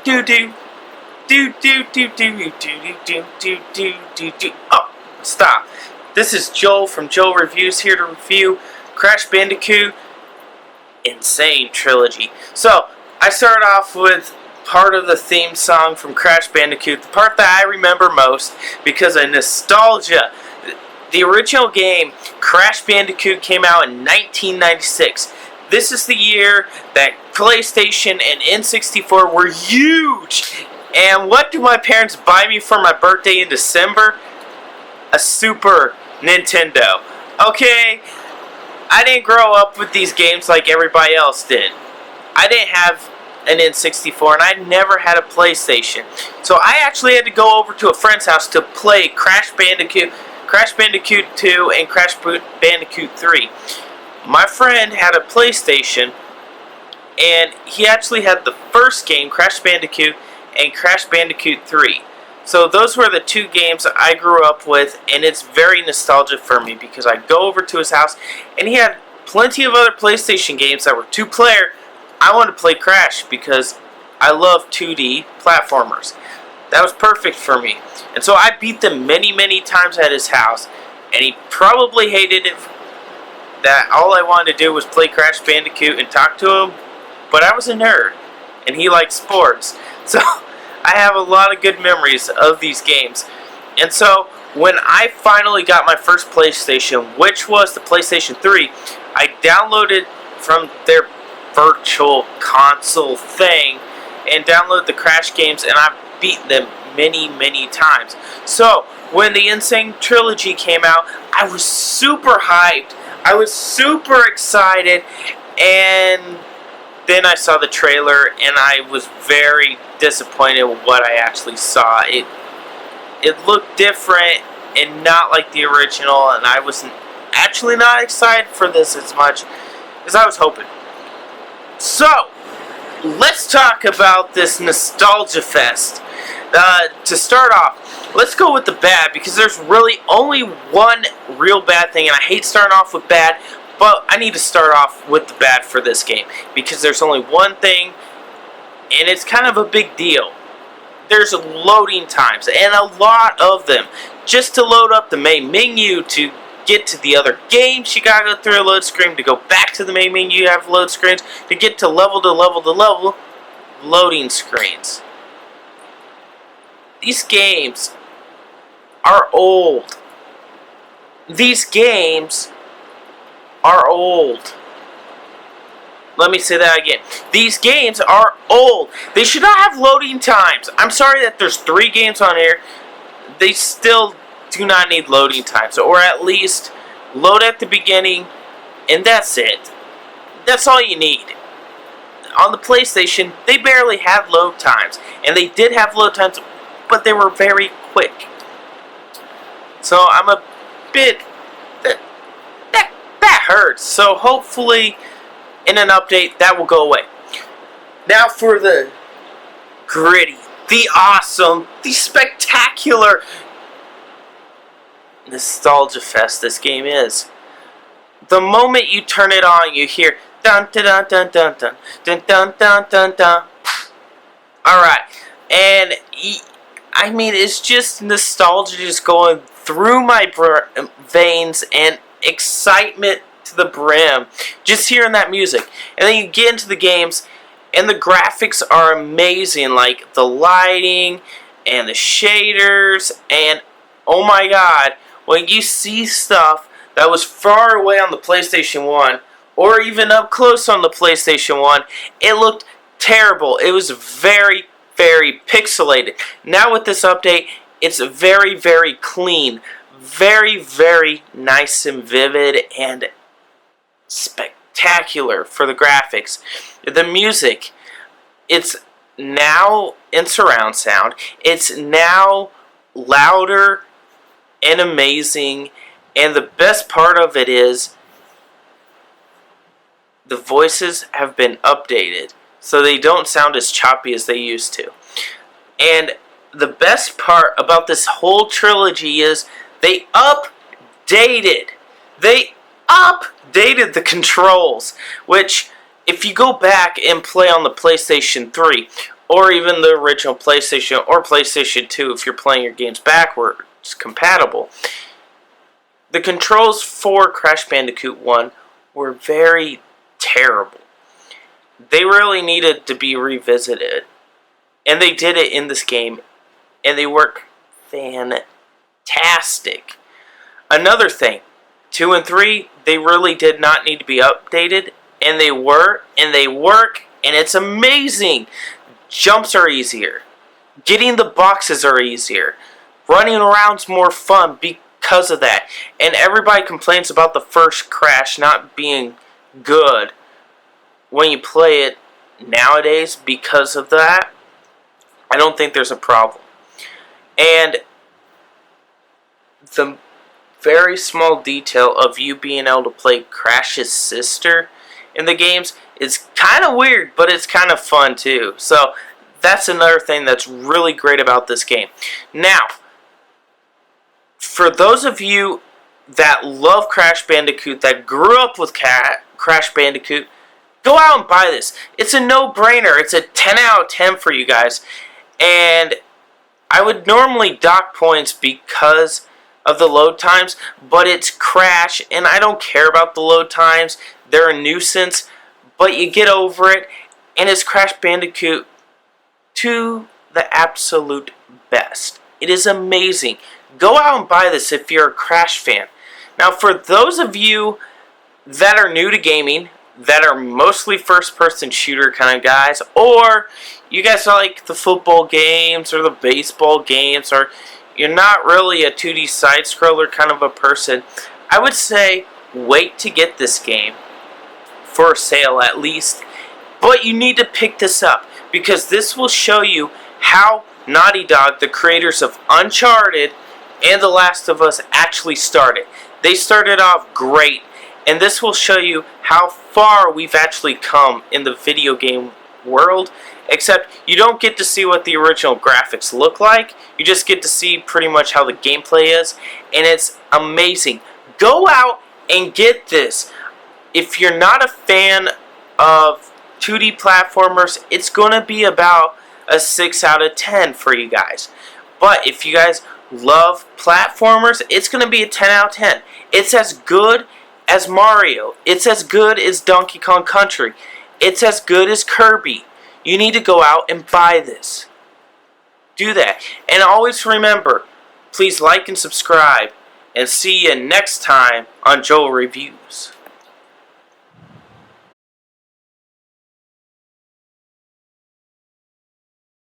do do do do do do do do do do do do. Oh, stop. This is Joel from Joel Reviews here to review Crash Bandicoot Sane Trilogy. So, I started off with part of the theme song from Crash Bandicoot, the part that I remember most because of nostalgia. The original game, Crash Bandicoot, came out in 1996. This is the year that PlayStation and N64 were huge. And what do my parents buy me for my birthday in December? A Super Nintendo. Okay, I didn't grow up with these games like everybody else did. I didn't have an N64 and I never had a PlayStation. So I actually had to go over to a friend's house to play Crash Bandicoot 2, and Crash Bandicoot 3. My friend had a PlayStation, and he actually had the first game, Crash Bandicoot, and Crash Bandicoot 3. So those were the two games I grew up with, and it's very nostalgic for me because I go over to his house, and he had plenty of other PlayStation games that were two-player. I wanted to play Crash because I love 2D platformers. That was perfect for me. And so I beat them many, many times at his house, and he probably hated it that all I wanted to do was play Crash Bandicoot and talk to him, but I was a nerd, and he liked sports. So I have a lot of good memories of these games. And so when I finally got my first PlayStation, which was the PlayStation 3, I downloaded from their virtual console thing and downloaded the Crash games, and I've beaten them many, many times. So when the Sane Trilogy came out, I was super hyped. I was super excited, and then I saw the trailer, and I was very disappointed with what I actually saw. It looked different and not like the original, and I was actually not excited for this as much as I was hoping. So, let's talk about this nostalgia fest. To start off, let's go with the bad, because there's really only one real bad thing, and I hate starting off with bad, but I need to start off with the bad for this game, because there's only one thing, and it's kind of a big deal. There's loading times, and a lot of them. Just to load up the main menu to get to the other games, you gotta go through a load screen. To go back to the main menu, you have load screens. To get to level, loading screens. These games are old. These games are old. Let me say that again. These games are old. They should not have loading times. I'm sorry that there's 3 games on here. They still do not need loading times. Or at least load at the beginning, and that's it. That's all you need. On the PlayStation, they barely had load times. And they did have load times, but they were very quick. So I'm a bit... That hurts. So hopefully in an update that will go away. Now for the gritty, the awesome, the spectacular nostalgia fest this game is. The moment you turn it on, you hear dun dun dun dun dun dun dun dun dun dun dun. Alright, and I mean, it's just nostalgia just going through my veins and excitement to the brim just hearing that music. And then you get into the games and the graphics are amazing, like the lighting and the shaders, and oh my god, when you see stuff that was far away on the PlayStation 1 or even up close on the PlayStation 1, it looked terrible. It was very, very pixelated. Now with this update, it's very, very clean. Very, very nice and vivid and spectacular for the graphics. The music, it's now in surround sound. It's now louder and amazing. And the best part of it is the voices have been updated, so they don't sound as choppy as they used to. And the best part about this whole trilogy is they updated the controls, which if you go back and play on the PlayStation 3 or even the original PlayStation or PlayStation 2 if you're playing your games backwards compatible. The controls for Crash Bandicoot 1 were very terrible. They really needed to be revisited. And they did it in this game, and they work fantastic. Another thing, 2 and 3, they really did not need to be updated, and they were, and they work, and it's amazing. Jumps are easier. Getting the boxes are easier. Running around's more fun because of that. And everybody complains about the first Crash not being good when you play it nowadays because of that. I don't think there's a problem. And the very small detail of you being able to play Crash's sister in the games is kind of weird, but it's kind of fun too. So that's another thing that's really great about this game. Now, for those of you that love Crash Bandicoot, that grew up with Crash Bandicoot, go out and buy this. It's a no-brainer. It's a 10 out of 10 for you guys. And I would normally dock points because of the load times, but it's Crash, and I don't care about the load times. They're a nuisance, but you get over it, and it's Crash Bandicoot to the absolute best. It is amazing. Go out and buy this if you're a Crash fan. Now, for those of you that are new to gaming, that are mostly first-person shooter kind of guys, or you guys like the football games or the baseball games, or you're not really a 2D side-scroller kind of a person, I would say wait to get this game for sale at least. But you need to pick this up because this will show you how Naughty Dog, the creators of Uncharted and The Last of Us, actually started. They started off great, and this will show you how far we've actually come in the video game world, except you don't get to see what the original graphics look like. You just get to see pretty much how the gameplay is, and it's amazing. Go out and get this. If you're not a fan of 2D platformers, it's going to be about a 6 out of 10 for you guys. But if you guys love platformers, it's going to be a 10 out of 10. It's as good as Mario. It's as good as Donkey Kong Country. It's as good as Kirby. You need to go out and buy this. Do that. And always remember, please like and subscribe. And see you next time on Joel Reviews.